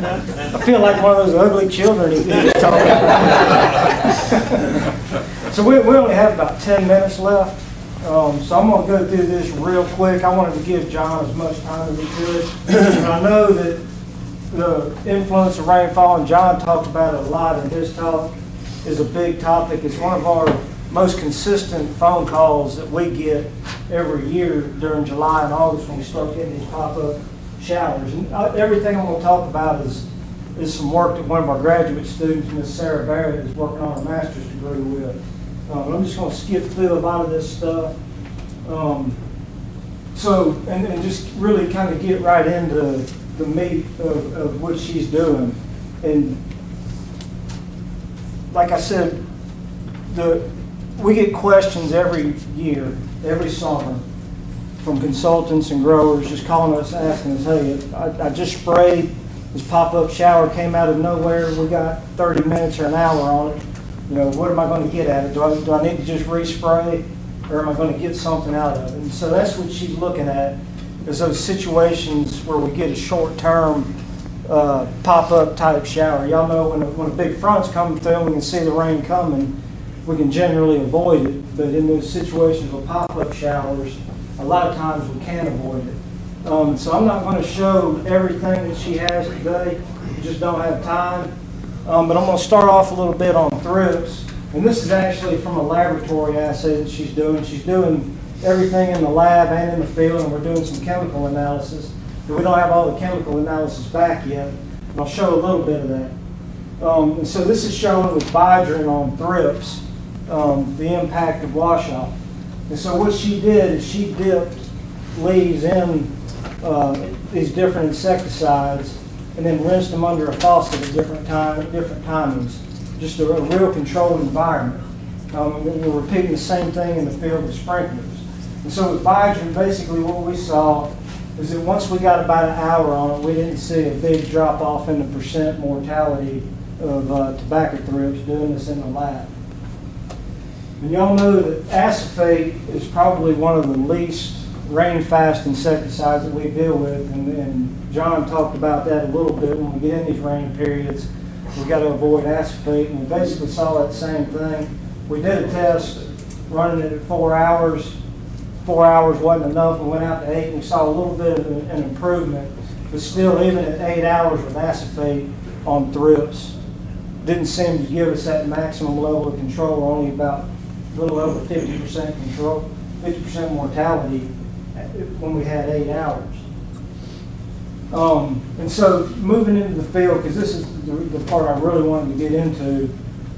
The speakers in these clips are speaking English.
I feel like one of those ugly children he was talking about. So we only have about 10 minutes left. So I'm going to go through this real quick. I wanted to give John as much time as he could. And I know that the influence of rainfall, and John talked about it a lot in his talk, is a big topic. It's one of our most consistent phone calls that we get every year during July and August when we start getting these pop-up showers. And everything I'm going to talk about is some work that one of our graduate students, Ms. Sarah Barrett, is working on her master's degree with. I'm just going to skip through a lot of this stuff. And just really kind of get right into the meat of what she's doing. And like I said, we get questions every year, every summer, from consultants and growers just calling us, asking us, hey, I just sprayed, this pop-up shower came out of nowhere, we got 30 minutes or an hour on it. You know, what am I going to get at it? Do I need to just respray, or am I going to get something out of it? And so that's what she's looking at, is those situations where we get a short-term pop-up type shower. Y'all know when a big front's coming through and we can see the rain coming, we can generally avoid it. But in those situations with pop-up showers, a lot of times we can't avoid it. So I'm not going to show everything that she has today. We just don't have time. But I'm going to start off a little bit on thrips. And this is actually from a laboratory assay that she's doing. She's doing everything in the lab and in the field, and we're doing some chemical analysis. But we don't have all the chemical analysis back yet. And I'll show a little bit of that. And so this is showing with Bidrin on thrips, the impact of washout. And so what she did is she dipped leaves in these different insecticides and then rinsed them under a faucet at different timings. Just a real controlled environment. We're repeating the same thing in the field with sprinklers. And so with Bidrin, basically what we saw is that once we got about an hour on it, we didn't see a big drop off in the percent mortality of tobacco thrips doing this in the lab. And y'all know that acephate is probably one of the least rain-fast insecticides that we deal with, and John talked about that a little bit. When we get in these rain periods, we got to avoid acephate, and we basically saw that same thing. We did a test running it at 4 hours. 4 hours wasn't enough. We went out to 8, and we saw a little bit of an improvement, but still, even at 8 hours with acephate on thrips, didn't seem to give us that maximum level of control, only about a little over 50% control, 50% mortality when we had 8 hours. And so moving into the field, because this is the part I really wanted to get into,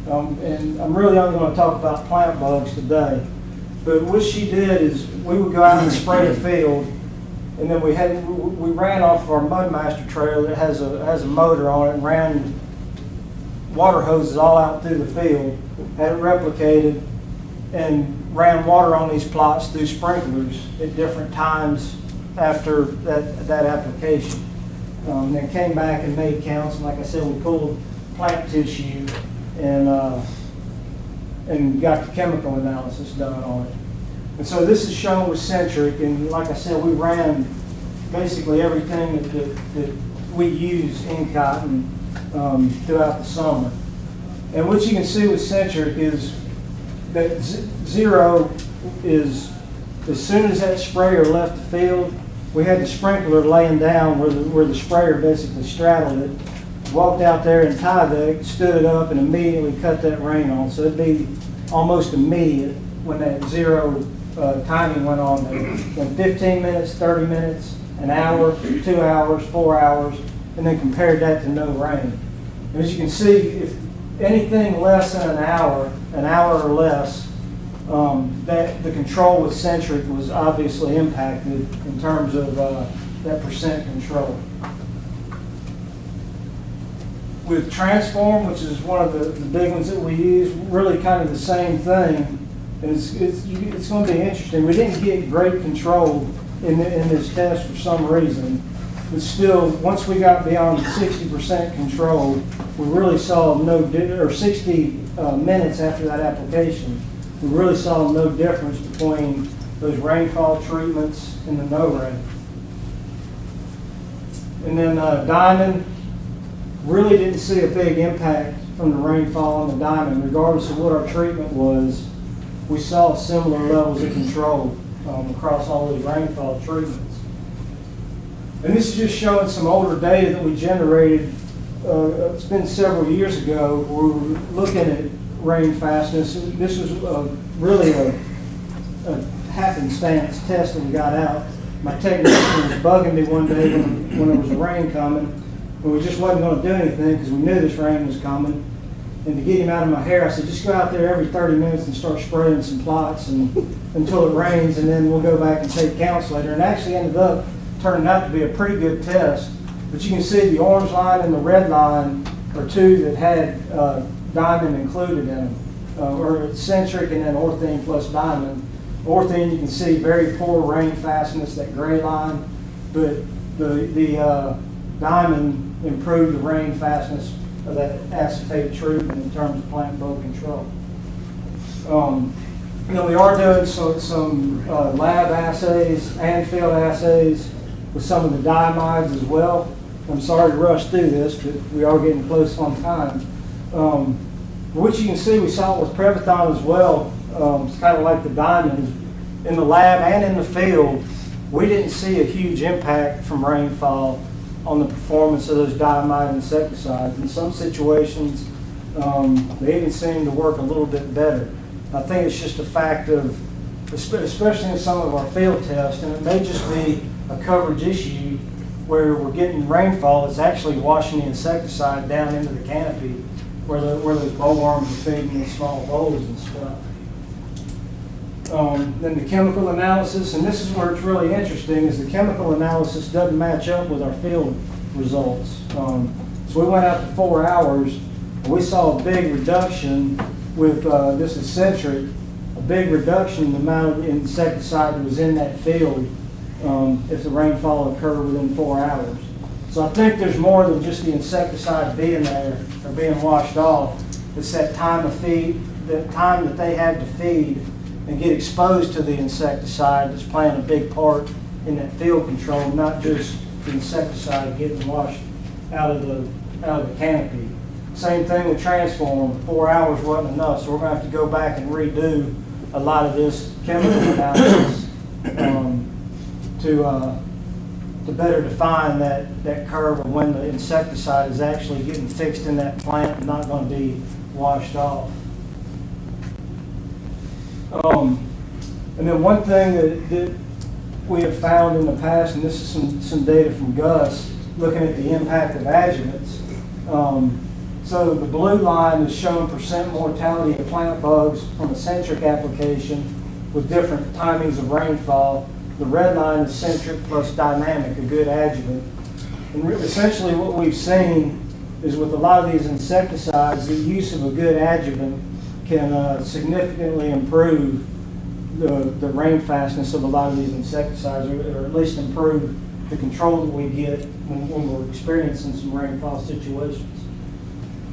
and I'm really only going to talk about plant bugs today, but what she did is we would go out and spray a field, and then we ran off of our Mudmaster trailer that has a motor on it, and ran water hoses all out through the field, had it replicated, and ran water on these plots through sprinklers at different times after that application. Then came back and made counts, and like I said, we pulled plant tissue and got the chemical analysis done on it. And so this is shown with Centric, and like I said, we ran basically everything that we use in cotton throughout the summer. And what you can see with Centric is that zero is, as soon as that sprayer left the field, we had the sprinkler laying down where the sprayer basically straddled it, walked out there and Tyvek, stood it up, and immediately cut that rain on. So it'd be almost immediate when that zero timing went on there. When 15 minutes, 30 minutes, an hour, 2 hours, 4 hours, and then compared that to no rain. And as you can see, if anything less than an hour or less, that the control with Centric was obviously impacted in terms of that percent control. With Transform, which is one of the big ones that we use, really kind of the same thing. And it's going to be interesting. We didn't get great control in this test for some reason. But still, once we got beyond 60% control, we really saw or 60 minutes after that application, we really saw no difference between those rainfall treatments and the no rain. And then Diamond, Really didn't see a big impact from the rainfall on the diamond, regardless of what our treatment was. We saw similar levels of control across all those rainfall treatments. And this is just showing some older data that we generated. It's been several years ago. We were looking at rain fastness. This was really a happenstance test that we got out. My technician was bugging me one day when there was a rain coming, and we just wasn't going to do anything because we knew this rain was coming. And to get him out of my hair, I said, just go out there every 30 minutes and start spraying some plots until it rains, and then we'll go back and take counts later. And it actually ended up turning out to be a pretty good test. But you can see the orange line and the red line are two that had diamond included in them, or centric and then orthene plus diamond. Orthene, you can see very poor rain fastness, that gray line, but the diamond improved the rain fastness of that acephate treatment in terms of plant growth control. We are doing some lab assays and field assays with some of the diamides as well. I'm sorry to rush through this, but we are getting close on time. Which you can see we saw it with Prevathon as well. It's kind of like the diamonds. In the lab and in the field, we didn't see a huge impact from rainfall on the performance of those diamide insecticides. In some situations, they even seem to work a little bit better. I think it's just a fact of, especially in some of our field tests, and it may just be a coverage issue where we're getting rainfall that's actually washing the insecticide down into the canopy where those bollworms are feeding in small bowls and stuff. Then the chemical analysis, and this is where it's really interesting, is the chemical analysis doesn't match up with our field results. So we went out to 4 hours, and we saw a big reduction with this is centric, a big reduction in the amount of insecticide that was in that field if the rainfall occurred within 4 hours. So I think there's more than just the insecticide being there or being washed off. It's that time of feed, the time that they had to feed and get exposed to the insecticide that's playing a big part in that field control, not just the insecticide getting washed out of the canopy. Same thing with transform. 4 hours wasn't enough, so we're going to have to go back and redo a lot of this chemical analysis to better define that curve of when the insecticide is actually getting fixed in that plant and not going to be washed off. And then one thing that we have found in the past, and this is some data from Gus, looking at the impact of adjuvants. So the blue line is showing percent mortality of plant bugs from a centric application with different timings of rainfall. The red line is centric plus dynamic, a good adjuvant. And essentially what we've seen is with a lot of these insecticides, the use of a good adjuvant can significantly improve the rain fastness of a lot of these insecticides, or at least improve the control that we get when we're experiencing some rainfall situations.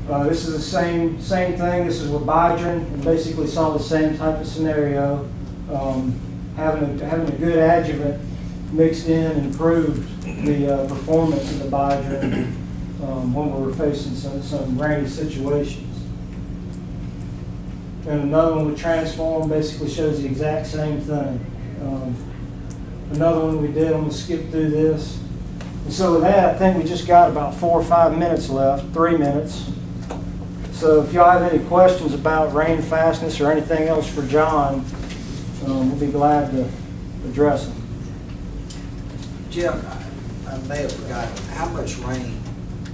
This is the same thing. This is with Bidrin, and basically saw the same type of scenario. Having a good adjuvant mixed in improved the performance of the Bidrin when we were facing some rainy situations. And another one with Transform basically shows the exact same thing. Another one we did, I'm going to skip through this. And so with that, I think we just got about 4 or 5 minutes left, 3 minutes. So if y'all have any questions about rain fastness or anything else for John, we'll be glad to address them. Jim, I may have forgotten, how much rain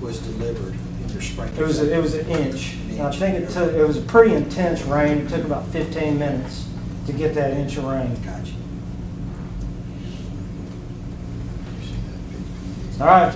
was delivered in your sprinkler? It was an inch. I think it was a pretty intense rain. It took about 15 minutes to get that inch of rain. Gotcha. All right.